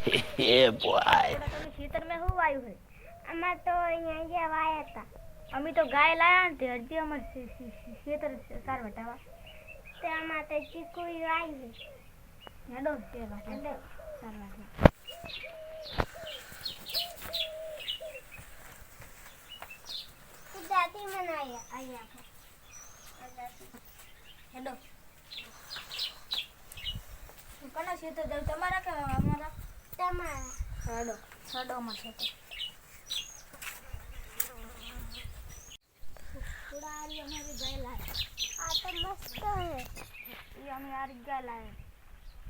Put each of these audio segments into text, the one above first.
ये बॉय તમે ખેતર में હું વાયું है અમાર તો અહીંયા જે વાયા હતા અમે તો ગાય લાયા ને તે હજી અમાર ખેતર સાર વટાવા તે અમાર તો ચીકુઈ વાઈ છે હેડો તે વાટે હેડો. સાર વાટે દાદી મનાયા અહીંયા હેડો કના ખેતર જાવ તમારા કે અમારા તમારા હેડો હેડો અમાર ખેતર થોડા આરી અમારી ગાય લાયા આ તો મસ્ત હે એ અમે આરી ગાય લાયા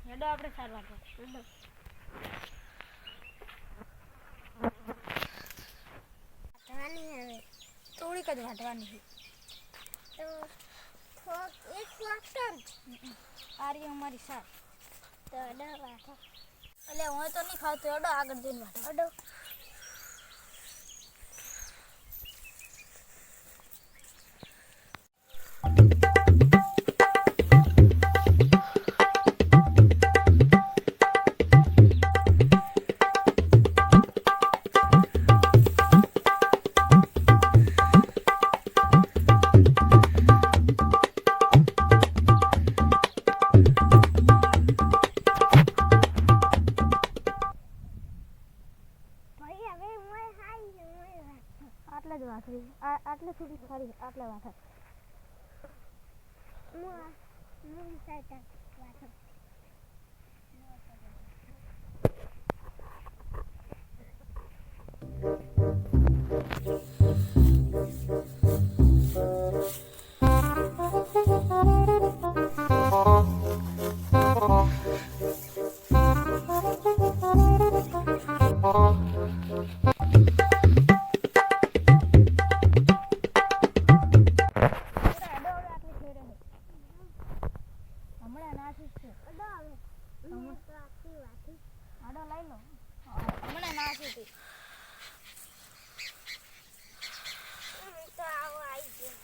હેડો આપણે સાર વાટે હેડો વાટવાની હવે થોડીક જ વાટવાની છે તો એક વાટો આરી અમારી સાર તો અડો વાટો એટલે હું તો નહીં ખાવતો હેડો આગળ જઈને વાટો અડો ભાઈ હવે મોય હાઈ મોય વાટો આટલે જ વાટરી આટલે સુધી સારી આટલે વાટા મોય મોય સાટા વાટો હમણાં નાસી છે અડો હવે હું તો આખી વાટી આડો લઈ લો હમણાં નાસી હતી અમે તો આવો આવી ગયો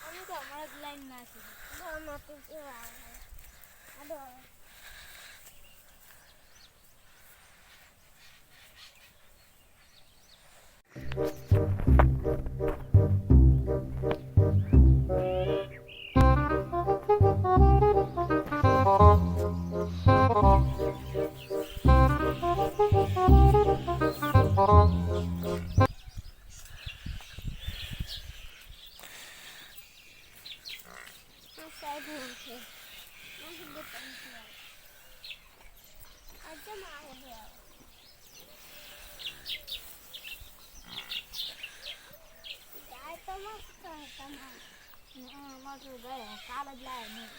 અમે તો હમણાં જ લાઈન નાસી ઘરમાં તો કેવા આવે અડો હવે સાહેબ હું છે નથી દેતા આજે મારે બે ગાય તો મસ્ત તમારે માથું ગયા કાલ જ લાયા નહીં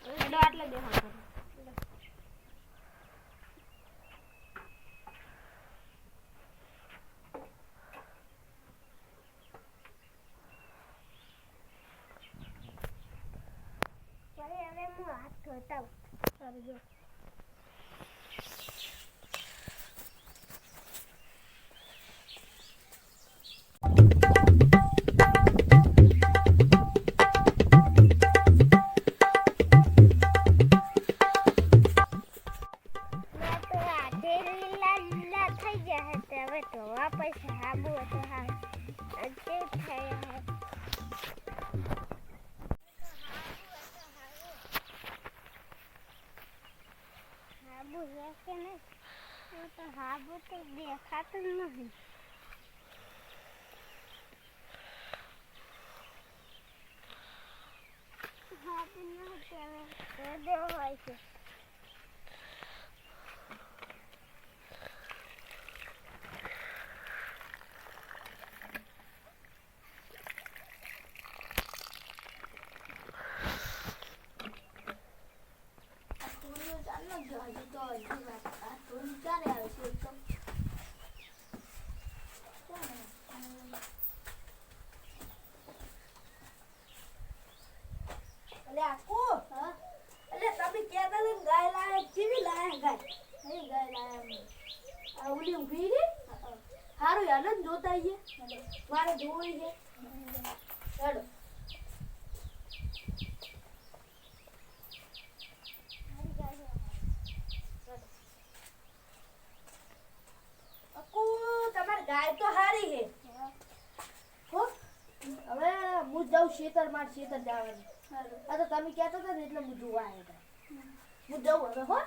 હેડો આટલે દેખાડ હવે હું હાથ ધોતા સારું જો મેં તો હાથે લીલા લીલા થઈ ગયા હતા હવે ધોવા પછી હાબુ હતો હા તે થયા હાબુ છે કે નહીં તો હાબુ તો દેખાતું નથી હાબુ નથી હવે દેવો હોય છે હારું યાદ જ જોતા આવીએ મારે જોવું છે હેડો અકુ તમારી ગાય તો હારી છે હો હવે હું જાઉં ખેતર માં ખેતર જવાનું આ તો તમે કહેતા હતા ને એટલે હું જોવા આવ્યા હતા હું જાઉં હવે હો